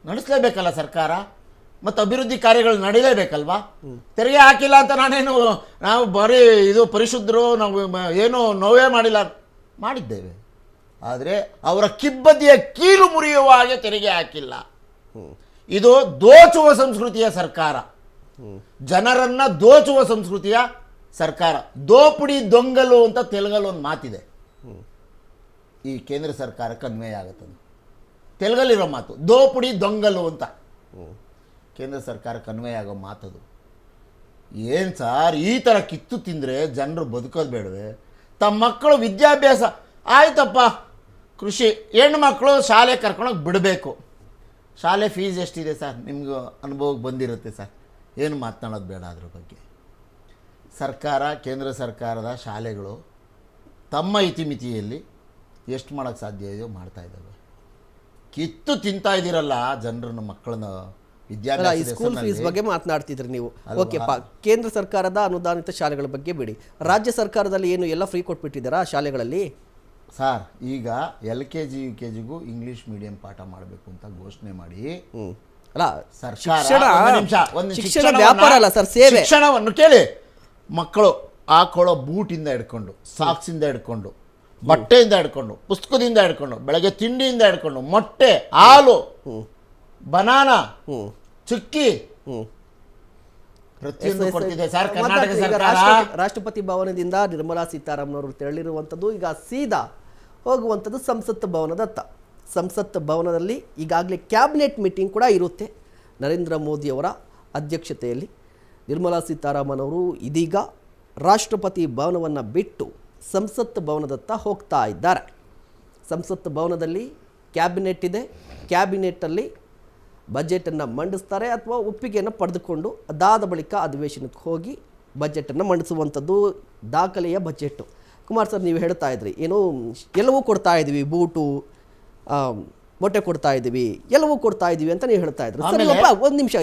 ನಡೆಸಲೇಬೇಕಲ್ಲ ಸರ್ಕಾರ, ಮತ್ತು ಅಭಿವೃದ್ಧಿ ಕಾರ್ಯಗಳು ನಡೀಲೇಬೇಕಲ್ವಾ? ತೆರಿಗೆ ಹಾಕಿಲ್ಲ ಅಂತ ನಾವು ಬರೀ ಇದು ಪರಿಶುದ್ಧರು, ನಾವು ಏನೂ ನೋವೇ ಮಾಡಿದ್ದೇವೆ. ಆದರೆ ಅವರ ಕಿಬ್ಬದಿಯ ಕೀಲು ಮುರಿಯುವ ಹಾಗೆ ತೆರಿಗೆ ಹಾಕಿಲ್ಲ. ಇದು ದೋಚುವ ಸಂಸ್ಕೃತಿಯ ಸರ್ಕಾರ, ಜನರನ್ನ ದೋಚುವ ಸಂಸ್ಕೃತಿಯ ಸರ್ಕಾರ. ದೋಪುಡಿ ದೊಂಗಲು ಅಂತ ತೆಲುಗಲ್ಲಿ ಒಂದು ಮಾತಿದೆ, ಈ ಕೇಂದ್ರ ಸರ್ಕಾರಕ್ಕೆ ಅನ್ವಯ ಆಗುತ್ತದೆ. ತೆಲುಗಲ್ಲಿರೋ ಮಾತು ದೋಪುಡಿ ದೊಂಗಲು ಅಂತ, ಕೇಂದ್ರ ಸರ್ಕಾರಕ್ಕೆ ಅನ್ವಯ ಆಗೋ ಮಾತದು. ಏನು ಸಾರ್, ಈ ಥರ ಕಿತ್ತು ತಿಂದರೆ ಜನರು ಬದುಕೋದು ಬೇಡವೆ? ತಮ್ಮ ಮಕ್ಕಳು ವಿದ್ಯಾಭ್ಯಾಸ ಆಯ್ತಪ್ಪ, ಕೃಷಿ ಹೆಣ್ಣು ಮಕ್ಕಳು ಶಾಲೆ ಕರ್ಕೊಂಡೋಗಿ ಬಿಡಬೇಕು. ಶಾಲೆ ಫೀಸ್ ಎಷ್ಟಿದೆ ಸರ್? ನಿಮ್ಗೆ ಅನುಭವಕ್ಕೆ ಬಂದಿರುತ್ತೆ ಸರ್, ಏನು ಮಾತನಾಡೋದು ಬೇಡ ಅದ್ರ ಬಗ್ಗೆ. ಸರ್ಕಾರ, ಕೇಂದ್ರ ಸರ್ಕಾರದ ಶಾಲೆಗಳು ತಮ್ಮ ಇತಿಮಿತಿಯಲ್ಲಿ ಎಷ್ಟು ಮಾಡೋಕ್ಕೆ ಸಾಧ್ಯ ಇದೆಯೋ ಮಾಡ್ತಾ ಇದ್ದಾವೆ. ಕಿತ್ತು ತಿಂತಾ ಇದ್ದೀರಲ್ಲ ಜನರನ್ನು, ಮಕ್ಕಳನ್ನ ವಿದ್ಯಾಭ್ಯಾಸ. ಸ್ಕೂಲ್ ಫೀಸ್ ಬಗ್ಗೆ ಮಾತನಾಡ್ತಿದ್ರಿ ನೀವು. ಓಕೆಪ್ಪ, ಕೇಂದ್ರ ಸರ್ಕಾರದ ಅನುದಾನಿತ ಶಾಲೆಗಳ ಬಗ್ಗೆ ಬಿಡಿ, ರಾಜ್ಯ ಸರ್ಕಾರದಲ್ಲಿ ಏನು ಎಲ್ಲ ಫ್ರೀ ಕೊಟ್ಬಿಟ್ಟಿದ್ದಾರಾ ಶಾಲೆಗಳಲ್ಲಿ? ಸರ್, ಈಗ LKG UKGಗೂ ಇಂಗ್ಲಿಷ್ ಮೀಡಿಯಂ ಪಾಠ ಮಾಡಬೇಕು ಅಂತ ಘೋಷಣೆ ಮಾಡಿ ಅಲ್ಲ, ಸರ್ಕಾರ ಶಿಕ್ಷಣ ವ್ಯಾಪಾರ ಅಲ್ಲ ಸರ್, ಸೇವೆ. ಶಿಕ್ಷಣವನ್ನು ಕೇಳಿ, ಮಕ್ಕಳು ಹಾಕೊಳ್ಳೋ ಬೂಟಿಂದ ಹಿಡ್ಕೊಂಡು, ಸಾಕ್ಸಿಂದ ಹಿಡ್ಕೊಂಡು, ಬಟ್ಟೆಯಿಂದ ಹಿಡ್ಕೊಂಡು, ಪುಸ್ತಕದಿಂದ ಹಿಡ್ಕೊಂಡು, ಬೆಳಗ್ಗೆ ತಿಂಡಿಯಿಂದ ಹಿಡ್ಕೊಂಡು, ಮೊಟ್ಟೆ, ಹಾಲು, ಬನಾನಾ, ಚುಕ್ಕಿ, ಪ್ರತಿಯೊಂದು ಕೊಡ್ತಿದೆ ಸರ್ ಕರ್ನಾಟಕ ಸರ್ಕಾರ. ರಾಷ್ಟ್ರಪತಿ ಭವನದಿಂದ ನಿರ್ಮಲಾ ಸೀತಾರಾಮನ್ ಅವರು ತೆರಳಿರುವಂಥದ್ದು ಈಗ ಸೀದಾ ಹೋಗುವಂಥದ್ದು ಸಂಸತ್ ಭವನದತ್ತ. ಸಂಸತ್ ಭವನದಲ್ಲಿ ಈಗಾಗಲೇ ಕ್ಯಾಬಿನೆಟ್ ಮೀಟಿಂಗ್ ಕೂಡ ಇರುತ್ತೆ. ನರೇಂದ್ರ ಮೋದಿಯವರ ಅಧ್ಯಕ್ಷತೆಯಲ್ಲಿ ನಿರ್ಮಲಾ ಸೀತಾರಾಮನ್ ಅವರು ಇದೀಗ ರಾಷ್ಟ್ರಪತಿ ಭವನವನ್ನು ಬಿಟ್ಟು ಸಂಸತ್ ಭವನದತ್ತ ಹೋಗ್ತಾ ಇದ್ದಾರೆ. ಸಂಸತ್ ಭವನದಲ್ಲಿ ಕ್ಯಾಬಿನೆಟ್ ಇದೆ. ಕ್ಯಾಬಿನೆಟ್ಟಲ್ಲಿ ಬಜೆಟನ್ನು ಮಂಡಿಸ್ತಾರೆ ಅಥವಾ ಒಪ್ಪಿಗೆಯನ್ನು ಪಡೆದುಕೊಂಡು ಅದಾದ ಬಳಿಕ ಅಧಿವೇಶನಕ್ಕೆ ಹೋಗಿ ಬಜೆಟನ್ನು ಮಂಡಿಸುವಂಥದ್ದು ದಾಖಲೆಯ ಬಜೆಟ್ಟು. ಕುಮಾರ್ ಸರ್, ನೀವು ಹೇಳ್ತಾ ಇದ್ರಿ ಏನೋ ಎಲ್ಲವೂ ಕೊಡ್ತಾ ಇದ್ದೀವಿ, ಬೂಟು, ಮೊಟ್ಟೆ ಕೊಡ್ತಾ ಇದ್ದೀವಿ, ಎಲ್ಲವೂ ಕೊಡ್ತಾ ಇದ್ದೀವಿ ಅಂತ ನೀವು ಹೇಳ್ತಾ ಇದ್ರಿ. ಸರಿ, ಒಂದು ನಿಮಿಷ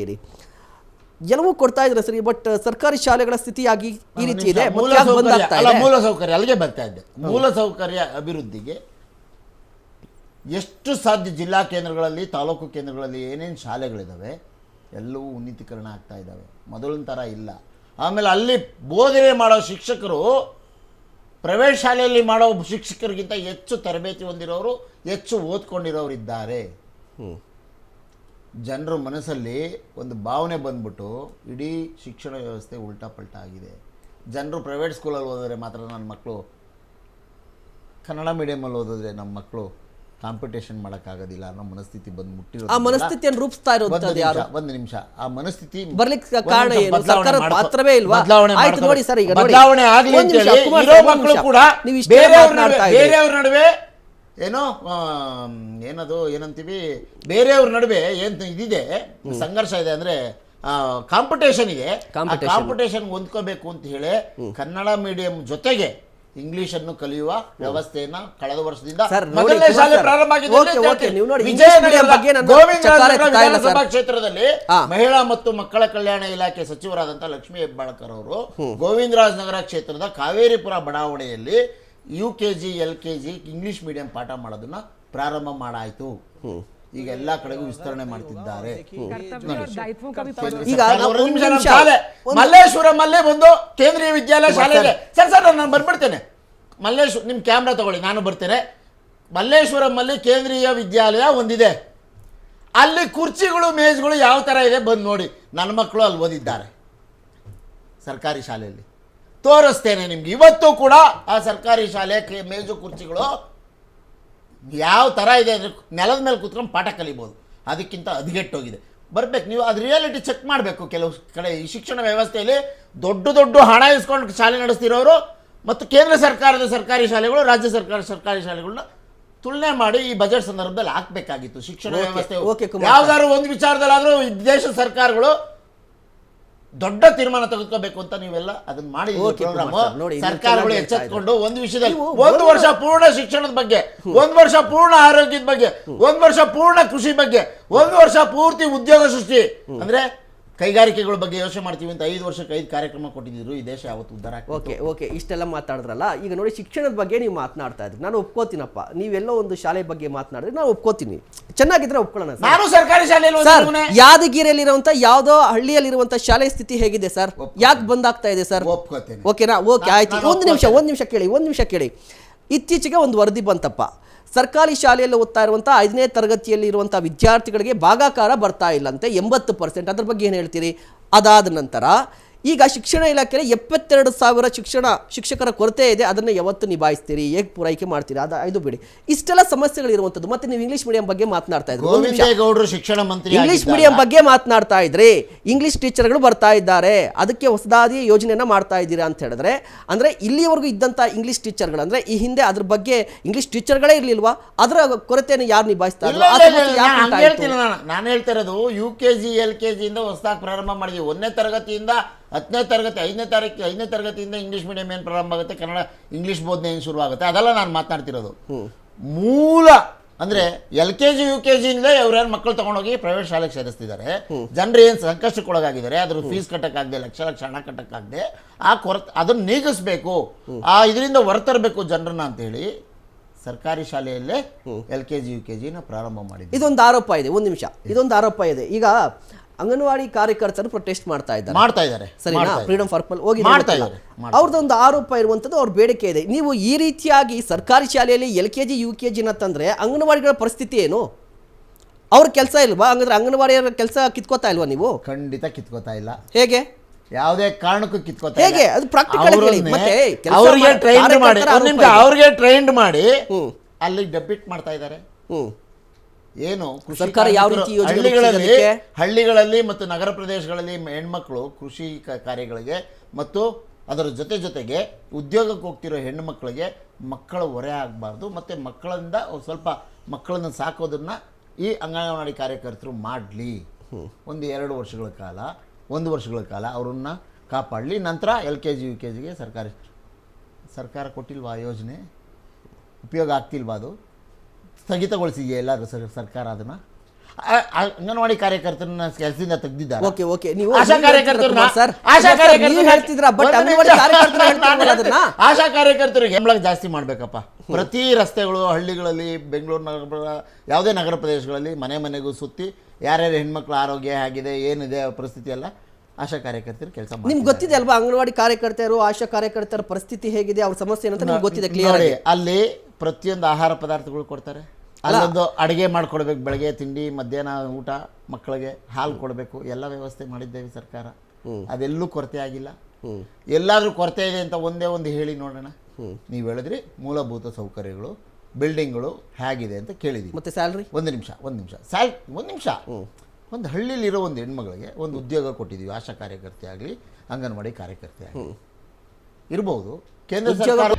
ಇರಿ. ಎಲ್ಲವೂ ಕೊಡ್ತಾ ಇದ್ರೆ ಸರಿ, ಬಟ್ ಸರ್ಕಾರಿ ಶಾಲೆಗಳ ಸ್ಥಿತಿಯಾಗಿ ಈ ರೀತಿ ಇದೆ. ಮೂಲಸೌಕರ್ಯ ಅಲ್ಲಿಗೆ ಬರ್ತಾ ಇದೆ. ಮೂಲಸೌಕರ್ಯ ಅಭಿವೃದ್ಧಿಗೆ ಎಷ್ಟು ಸಾಧ್ಯ ಜಿಲ್ಲಾ ಕೇಂದ್ರಗಳಲ್ಲಿ, ತಾಲೂಕು ಕೇಂದ್ರಗಳಲ್ಲಿ ಏನೇನು ಶಾಲೆಗಳಿದ್ದಾವೆ ಎಲ್ಲವೂ ಉನ್ನತೀಕರಣ ಆಗ್ತಾ ಇದ್ದಾವೆ, ಮೊದಲಿನ ಥರ ಇಲ್ಲ. ಆಮೇಲೆ ಅಲ್ಲಿ ಬೋಧನೆ ಮಾಡೋ ಶಿಕ್ಷಕರು ಪ್ರೈವೇಟ್ ಶಾಲೆಯಲ್ಲಿ ಮಾಡೋ ಶಿಕ್ಷಕರಿಗಿಂತ ಹೆಚ್ಚು ತರಬೇತಿ ಹೊಂದಿರೋರು, ಹೆಚ್ಚು ಓದ್ಕೊಂಡಿರೋರು ಇದ್ದಾರೆ. ಜನರ ಮನಸ್ಸಲ್ಲಿ ಒಂದು ಭಾವನೆ ಬಂದ್ಬಿಟ್ಟು ಇಡೀ ಶಿಕ್ಷಣ ವ್ಯವಸ್ಥೆ ಉಲ್ಟಾ ಪಲ್ಟಾ ಆಗಿದೆ. ಜನರು ಪ್ರೈವೇಟ್ ಸ್ಕೂಲಲ್ಲಿ ಓದಿದ್ರೆ ಮಾತ್ರ ನನ್ನ ಮಕ್ಕಳು, ಕನ್ನಡ ಮೀಡಿಯಮಲ್ಲಿ ಓದಿದ್ರೆ ನಮ್ಮ ಮಕ್ಕಳು ಕಾಂಪಿಟೇಷನ್ ಮಾಡೋಕ್ಕಾಗೋದಿಲ್ಲ ಅನ್ನೋ ಮನಸ್ಥಿತಿ ಬಂದ್ಬಿಟ್ಟಿರೋ. ಆ ಮನಸ್ಥಿತಿಯನ್ನು ರೂಪಿಸ್ತಾ ಇರೋದು ಯಾರು? ಒಂದು ನಿಮಿಷ, ಆ ಮನಸ್ಥಿತಿ ಬರ್ಲಿಕ್ಕೆ ಕಾರಣ ಏನು? ಸರ್ಕಾರದ ಪಾತ್ರವೇ ಇಲ್ವಾ? ಆಯ್ತು ನೋಡಿ ಸರ್, ಈಗ ಬದಲಾವಣೆ ಆಗಲಿ ಅಂತ ಹೇಳಿ ಇರೋ ಮಕ್ಕಳು ಕೂಡ ಬೇರೆಯವ್ರ ನಡುವೆ ಏನಂತೀವಿ, ಬೇರೆಯವ್ರ ನಡುವೆ ಏನು ಇದಿದೆ, ಸಂಘರ್ಷ ಇದೆ, ಅಂದ್ರೆ ಕಾಂಪಿಟೇಷನ್ ಇದೆ. ಕಾಂಪಿಟೇಷನ್ ಹೊಂದ್ಕೋಬೇಕು ಅಂತ ಹೇಳಿ ಕನ್ನಡ ಮೀಡಿಯಂ ಜೊತೆಗೆ ಇಂಗ್ಲಿಷ್ ಅನ್ನು ಕಲಿಯುವ ವ್ಯವಸ್ಥೆಯನ್ನ ಕಳೆದ ವರ್ಷದಿಂದ ಮೊದಲನೇ ಶಾಲೆ ಪ್ರಾರಂಭ ಆಗಿದೆ. ವಿಧಾನಸಭಾ ಕ್ಷೇತ್ರದಲ್ಲಿ ಮಹಿಳಾ ಮತ್ತು ಮಕ್ಕಳ ಕಲ್ಯಾಣ ಇಲಾಖೆ ಸಚಿವರಾದಂತಹ ಲಕ್ಷ್ಮೀ ಹೆಬ್ಬಾಳ್ಕರ್ ಅವರು ಗೋವಿಂದರಾಜ ನಗರ ಕ್ಷೇತ್ರದ ಕಾವೇರಿಪುರ ಬಡಾವಣೆಯಲ್ಲಿ UKG LKG ಇಂಗ್ಲಿಷ್ ಮೀಡಿಯಂ ಪಾಠ ಮಾಡೋದನ್ನ ಪ್ರಾರಂಭ ಮಾಡಾಯ್ತು. ಈಗ ಎಲ್ಲಾ ಕಡೆಗೂ ವಿಸ್ತರಣೆ ಮಾಡ್ತಿದ್ದಾರೆ. ಮಲ್ಲೇಶ್ವರಮಲ್ಲೇ ಒಂದು ಕೇಂದ್ರೀಯ ವಿದ್ಯಾಲಯ ಶಾಲೆ ಇದೆ. ಸರ್ ನಾನು ಬರ್ಬಿಡ್ತೇನೆ. ನಿಮ್ಮ ಕ್ಯಾಮ್ರಾ ತಗೊಳ್ಳಿ, ನಾನು ಬರ್ತೇನೆ. ಮಲ್ಲೇಶ್ವರಮಲ್ಲಿ ಕೇಂದ್ರೀಯ ವಿದ್ಯಾಲಯ ಒಂದಿದೆ. ಅಲ್ಲಿ ಕುರ್ಚಿಗಳು ಮೇಜುಗಳು ಯಾವ ತರ ಇದೆ ಬಂದು ನೋಡಿ. ನನ್ನ ಮಕ್ಕಳು ಅಲ್ಲಿ ಓದಿದ್ದಾರೆ ಸರ್ಕಾರಿ ಶಾಲೆಯಲ್ಲಿ. ತೋರಿಸ್ತೇನೆ ನಿಮ್ಗೆ. ಇವತ್ತು ಕೂಡ ಆ ಸರ್ಕಾರಿ ಶಾಲೆ ಮೇಜು ಕುರ್ಚಿಗಳು ಯಾವ ಥರ ಇದೆ ಅಂದರೆ ನೆಲದ ಮೇಲೆ ಕೂತ್ಕೊಂಡು ಪಾಠ ಕಲಿಬೋದು. ಅದಕ್ಕಿಂತ ಹದಗೆಟ್ಟೋಗಿದೆ. ಬರ್ಬೇಕು ನೀವು, ಅದು ರಿಯಾಲಿಟಿ ಚೆಕ್ ಮಾಡಬೇಕು. ಕೆಲವು ಕಡೆ ಈ ಶಿಕ್ಷಣ ವ್ಯವಸ್ಥೆಯಲ್ಲಿ ದೊಡ್ಡ ಹಣ ಇಸ್ಕೊಂಡು ಶಾಲೆ ನಡೆಸ್ತಿರೋರು ಮತ್ತು ಕೇಂದ್ರ ಸರ್ಕಾರದ ಸರ್ಕಾರಿ ಶಾಲೆಗಳು, ರಾಜ್ಯ ಸರ್ಕಾರದ ಸರ್ಕಾರಿ ಶಾಲೆಗಳನ್ನ ತುಲನೆ ಮಾಡಿ ಈ ಬಜೆಟ್ ಸಂದರ್ಭದಲ್ಲಿ ಹಾಕಬೇಕಾಗಿತ್ತು. ಶಿಕ್ಷಣ ವ್ಯವಸ್ಥೆ ಯಾವ್ದಾದ್ರು ಒಂದು ವಿಚಾರದಲ್ಲಾದರೂ ದೇಶ ಸರ್ಕಾರಗಳು ದೊಡ್ಡ ತೀರ್ಮಾನ ತೆಗೆದುಕೋಬೇಕು ಅಂತ ನೀವೆಲ್ಲ ಅದನ್ನ ಮಾಡಿ ಸರ್ಕಾರಗಳು ಎಚ್ಚೆತ್ಕೊಂಡು ಒಂದು ವಿಷಯದಲ್ಲಿ 1 ವರ್ಷ ಪೂರ್ಣ ಶಿಕ್ಷಣದ ಬಗ್ಗೆ, 1 ವರ್ಷ ಪೂರ್ಣ ಆರೋಗ್ಯದ ಬಗ್ಗೆ, 1 ವರ್ಷ ಪೂರ್ಣ ಕೃಷಿ ಬಗ್ಗೆ, 1 ವರ್ಷ ಪೂರ್ತಿ ಉದ್ಯೋಗ ಸೃಷ್ಟಿ ಅಂದ್ರೆ ಕೈಗಾರಿಕೆಗಳ ಬಗ್ಗೆ ಯೋಚನೆ ಮಾಡ್ತೀವಿ ಅಂತ 5 ವರ್ಷಕ್ಕೆ 5 ಕಾರ್ಯಕ್ರಮ ಕೊಟ್ಟಿದ್ರು. ಈ ದೇಶ ಯಾವತ್ತು ಉದ್ಧಾರ ಆಗ್ತಿತ್ತು? ಓಕೆ ಓಕೆ ಇಷ್ಟೆಲ್ಲ ಮಾತಾಡಿದ್ರಲ್ಲ, ಈಗ ನೋಡಿ ಶಿಕ್ಷಣದ ಬಗ್ಗೆ ನೀವು ಮಾತನಾಡ್ತಾ ಇದ್ರಿ, ನಾನು ಒಪ್ಕೋತೀನಪ್ಪ. ನೀವೆಲ್ಲೋ ಒಂದು ಶಾಲೆ ಬಗ್ಗೆ ಮಾತನಾಡಿದ್ರೆ ನಾನು ಒಪ್ಕೋತೀನಿ, ಚೆನ್ನಾಗಿದ್ರೆ ಒಪ್ಕೊಳ್ಳೋಣ ಸರ್. ನಾನು ಸರ್ಕಾರಿ ಶಾಲೆಯಲ್ಲಿ ಸರ್, ಯಾದಗಿರಿಯಲ್ಲಿರುವಂತ ಯಾವ್ದೋ ಹಳ್ಳಿಯಲ್ಲಿರುವಂತ ಶಾಲೆ ಸ್ಥಿತಿ ಹೇಗಿದೆ ಸರ್? ಯಾಕೆ ಬಂದಾಗ್ತಾ ಇದೆ ಸರ್? ಒಪ್ಕೋತೇನೆ. ಓಕೆನಾ? ಓಕೆ ಆಯ್ತು. ಒಂದು ನಿಮಿಷ ಕೇಳಿ. ಇತ್ತೀಚೆಗೆ ಒಂದು ವರದಿ ಬಂತಪ್ಪ, ಸರ್ಕಾರಿ ಶಾಲೆಯಲ್ಲಿ ಓದ್ತಾ ಇರುವಂಥ 5ನೇ ತರಗತಿಯಲ್ಲಿ ಇರುವಂಥ ವಿದ್ಯಾರ್ಥಿಗಳಿಗೆ ಭಾಗಾಕಾರ ಬರ್ತಾ ಇಲ್ಲಂತೆ 80%. ಅದ್ರ ಬಗ್ಗೆ ಏನು ಹೇಳ್ತೀರಿ? ಅದಾದ ನಂತರ ಈಗ ಶಿಕ್ಷಣ ಇಲಾಖೆಯಲ್ಲಿ 72,000 ಶಿಕ್ಷಕರ ಕೊರತೆ ಇದೆ, ಅದನ್ನು ಯಾವತ್ತು ನಿಭಾಯಿಸ್ತೀರಿ, ಹೇಗೆ ಪೂರೈಕೆ ಮಾಡ್ತೀರಿ? ಇದು ಬಿಡಿ, ಇಷ್ಟೆಲ್ಲ ಸಮಸ್ಯೆಗಳಿರುವಂಥದ್ದು. ಮತ್ತೆ ನೀವು ಇಂಗ್ಲಿಷ್ ಮೀಡಿಯಂ ಬಗ್ಗೆ ಮಾತನಾಡ್ತಾ ಇದ್ರಿ, ಗೋವಿಂದೇಗೌಡರು ಶಿಕ್ಷಣ ಮಂತ್ರಿ, ಇಂಗ್ಲಿಷ್ ಮೀಡಿಯಂ ಬಗ್ಗೆ ಮಾತನಾಡ್ತಾ ಇದ್ರಿ, ಇಂಗ್ಲಿಷ್ ಟೀಚರ್ಗಳು ಬರ್ತಾ ಇದ್ದಾರೆ, ಅದಕ್ಕೆ ಹೊಸದಾಗಿ ಯೋಜನೆಯನ್ನ ಮಾಡ್ತಾ ಇದ್ದೀರಾ ಅಂತ ಹೇಳಿದ್ರೆ, ಅಂದ್ರೆ ಇಲ್ಲಿವರೆಗೂ ಇದ್ದಂತ ಇಂಗ್ಲಿಷ್ ಟೀಚರ್ಗಳು, ಅಂದ್ರೆ ಈ ಹಿಂದೆ ಅದ್ರ ಬಗ್ಗೆ ಇಂಗ್ಲಿಷ್ ಟೀಚರ್ಗಳೇ ಇರ್ಲಿಲ್ವಾ? ಅದರ ಕೊರತೆಯನ್ನು ಯಾರು ನಿಭಾಯಿಸ್ತಾ ಇದ್ರು? ನಾನು ಹೇಳ್ತಾ ಇರೋದು UKG LKG ಇಂದ ಹೊಸದಾಗಿ ಪ್ರಾರಂಭ ಮಾಡಿದ್ವಿ. 1ನೇ ತರಗತಿಯಿಂದ 10ನೇ ತರಗತಿ 5ನೇ ತರಗತಿಯಿಂದ ಇಂಗ್ಲಿಷ್ ಮೀಡಿಯಂ ಏನು ಪ್ರಾರಂಭ ಆಗುತ್ತೆ, ಕನ್ನಡ ಇಂಗ್ಲಿಷ್ ಬೋಧನೆ ಏನು ಶುರು ಆಗುತ್ತೆ, ಅದೆಲ್ಲ ನಾನು ಮಾತನಾಡ್ತಿರೋದು. ಮೂಲ ಅಂದ್ರೆ LKG UKG ಇಂದ ಇವ್ರೇನು ಮಕ್ಕಳು ತಗೊಂಡೋಗಿ ಪ್ರೈವೇಟ್ ಶಾಲೆಗೆ ಸೇರಿಸ್ತಿದ್ದಾರೆ. ಜನರು ಏನು ಸಂಕಷ್ಟಕ್ಕೊಳಗಾಗಿದ್ದಾರೆ, ಅದ್ರ ಫೀಸ್ ಕಟ್ಟಕ್ಕಾಗದೆ, ಲಕ್ಷ ಹಣ ಕಟ್ಟಕ್ಕಾಗದೆ, ಆ ಕೊರತೆ ಅದನ್ನು ನೀಗಿಸ್ಬೇಕು, ಆ ಇದರಿಂದ ಹೊರತರಬೇಕು ಜನರನ್ನ ಅಂತೇಳಿ ಸರ್ಕಾರಿ ಶಾಲೆಯಲ್ಲೇ LKG UKG ಪ್ರಾರಂಭ ಮಾಡಿದ್ವಿ. ಇದೊಂದು ಆರೋಪ ಇದೆ, ಇದೊಂದು ಆರೋಪ ಇದೆ. ಈಗ ಅಂಗನವಾಡಿ ಕಾರ್ಯಕರ್ತರು ಪ್ರೊಟೆಸ್ಟ್ ಮಾಡ್ತಾ ಇದ್ದಾರೆ, ಸರಿನಾ? ಫ್ರೀಡಮ್ ಫಾರ್ ಹೋಗಿ ಅವ್ರದ್ದೊಂದು ಆರೋಪ ಇರುವಂಥದ್ದು, ಅವ್ರ ಬೇಡಿಕೆ ಇದೆ. ನೀವು ಈ ರೀತಿಯಾಗಿ ಸರ್ಕಾರಿ ಶಾಲೆಯಲ್ಲಿ LKG UKG ತಂದ್ರೆ ಅಂಗನವಾಡಿಗಳ ಪರಿಸ್ಥಿತಿ ಏನು? ಅವ್ರ ಕೆಲಸ ಇಲ್ವಾ? ಹಂಗಂದ್ರೆ ಅಂಗನವಾಡಿಯವರ ಕೆಲಸ ಕಿತ್ಕೋತಾ ಇಲ್ವಾ ನೀವು? ಖಂಡಿತ ಕಿತ್ಕೋತಾ ಇಲ್ಲ. ಹೇಗೆ? ಯಾವುದೇ ಕಾರಣಕ್ಕೂ ಕಿತ್ಕೋತಾ ಹೇಗೆ? ಅದು ಪ್ರಾಕ್ಟಿಕಲ್ ಮತ್ತೆ ಅವ್ರಿಗೆ ಟ್ರೈನ್ಡ್ ಮಾಡಿ ಅಲ್ಲಿ ಡೆಬಿಟ್ ಮಾಡ್ತಾ ಇದ್ದಾರೆ. ಏನು ಸರ್ಕಾರ ಯಾವ ರೀತಿ ಹಳ್ಳಿಗಳಲ್ಲಿ ಮತ್ತು ನಗರ ಪ್ರದೇಶಗಳಲ್ಲಿ ಹೆಣ್ಮಕ್ಳು ಕೃಷಿ ಕಾರ್ಯಗಳಿಗೆ ಮತ್ತು ಅದರ ಜೊತೆಗೆ ಉದ್ಯೋಗಕ್ಕೆ ಹೋಗ್ತಿರೋ ಹೆಣ್ಣು ಮಕ್ಕಳಿಗೆ ಮಕ್ಕಳ ಹೊರೆ ಆಗಬಾರ್ದು, ಮತ್ತು ಮಕ್ಕಳಿಂದ ಸ್ವಲ್ಪ ಮಕ್ಕಳನ್ನು ಸಾಕೋದನ್ನ ಈ ಅಂಗನವಾಡಿ ಕಾರ್ಯಕರ್ತರು ಮಾಡಲಿ. 1 ವರ್ಷಗಳ ಕಾಲ ಅವರನ್ನ ಕಾಪಾಡಲಿ. ನಂತರ LKG UKGಗೆ ಸರ್ಕಾರ ಕೊಟ್ಟಿಲ್ವಾ ಯೋಜನೆ? ಉಪಯೋಗ ಆಗ್ತಿಲ್ವಾ? ಅದು ಸ್ಥಗಿತಗೊಳಿಸಿದೆಯಾ ಎಲ್ಲರೂ ಸರ್ಕಾರ? ಅದನ್ನ ಅಂಗನವಾಡಿ ಕಾರ್ಯಕರ್ತರನ್ನ ಕೆಲಸದಿಂದ ತೆಗೆದಿದ್ದಾರೆ. ಆಶಾ ಕಾರ್ಯಕರ್ತರಿಗೆ ಸಂಬಳ ಜಾಸ್ತಿ ಮಾಡ್ಬೇಕಪ್ಪ. ಪ್ರತಿ ರಸ್ತೆಗಳು, ಹಳ್ಳಿಗಳಲ್ಲಿ, ಬೆಂಗಳೂರು ನಗರ, ಯಾವುದೇ ನಗರ ಪ್ರದೇಶಗಳಲ್ಲಿ ಮನೆಗೂ ಸುತ್ತಿ ಯಾರ್ಯಾರು ಹೆಣ್ಮಕ್ಳ ಆರೋಗ್ಯ ಆಗಿದೆ, ಏನಿದೆ ಪರಿಸ್ಥಿತಿ ಎಲ್ಲ ಆಶಾ ಕಾರ್ಯಕರ್ತರು ಕೆಲಸ ಮಾಡಿ. ನಿಮ್ಗೆ ಗೊತ್ತಿದೆ ಅಲ್ವಾ ಅಂಗನವಾಡಿ ಕಾರ್ಯಕರ್ತರು, ಆಶಾ ಕಾರ್ಯಕರ್ತರ ಪರಿಸ್ಥಿತಿ ಹೇಗಿದೆ, ಅವ್ರ ಸಮಸ್ಯೆ ಏನಂತ ನಿಮ್ಗೆ ಗೊತ್ತಿದೆ ಕ್ಲಿಯರ್ ಆಗಿ. ಅಲ್ಲಿ ಪ್ರತಿಯೊಂದು ಆಹಾರ ಪದಾರ್ಥಗಳು ಕೊಡ್ತಾರೆ. ಅಲ್ಲೊಂದು ಅಡುಗೆ ಮಾಡ್ಕೊಡ್ಬೇಕು, ಬೆಳಗ್ಗೆ ತಿಂಡಿ, ಮಧ್ಯಾಹ್ನ ಊಟ, ಮಕ್ಕಳಿಗೆ ಹಾಲು ಕೊಡಬೇಕು, ಎಲ್ಲ ವ್ಯವಸ್ಥೆ ಮಾಡಿದ್ದೇವೆ ಸರ್ಕಾರ. ಅದೆಲ್ಲೂ ಕೊರತೆ ಆಗಿಲ್ಲ. ಎಲ್ಲಾದ್ರೂ ಕೊರತೆ ಇದೆ ಅಂತ ಒಂದೇ ಹೇಳಿ ನೋಡೋಣ. ನೀವು ಹೇಳಿದ್ರಿ ಮೂಲಭೂತ ಸೌಕರ್ಯಗಳು, ಬಿಲ್ಡಿಂಗ್ಗಳು ಹೇಗಿದೆ ಅಂತ ಕೇಳಿದೀವಿ. ಮತ್ತೆ ಸ್ಯಾಲ್ರಿ? ಒಂದು ನಿಮಿಷ ಒಂದು ಹಳ್ಳಿಲಿರೋ ಒಂದು ಹೆಣ್ಮಗಳಿಗೆ ಒಂದು ಉದ್ಯೋಗ ಕೊಟ್ಟಿದ್ದೀವಿ. ಆಶಾ ಕಾರ್ಯಕರ್ತೆ ಆಗಲಿ, ಅಂಗನವಾಡಿ ಕಾರ್ಯಕರ್ತೆ ಆಗಲಿ ಇರ್ಬೋದು. ಕೇಂದ್ರ ಸರ್ಕಾರ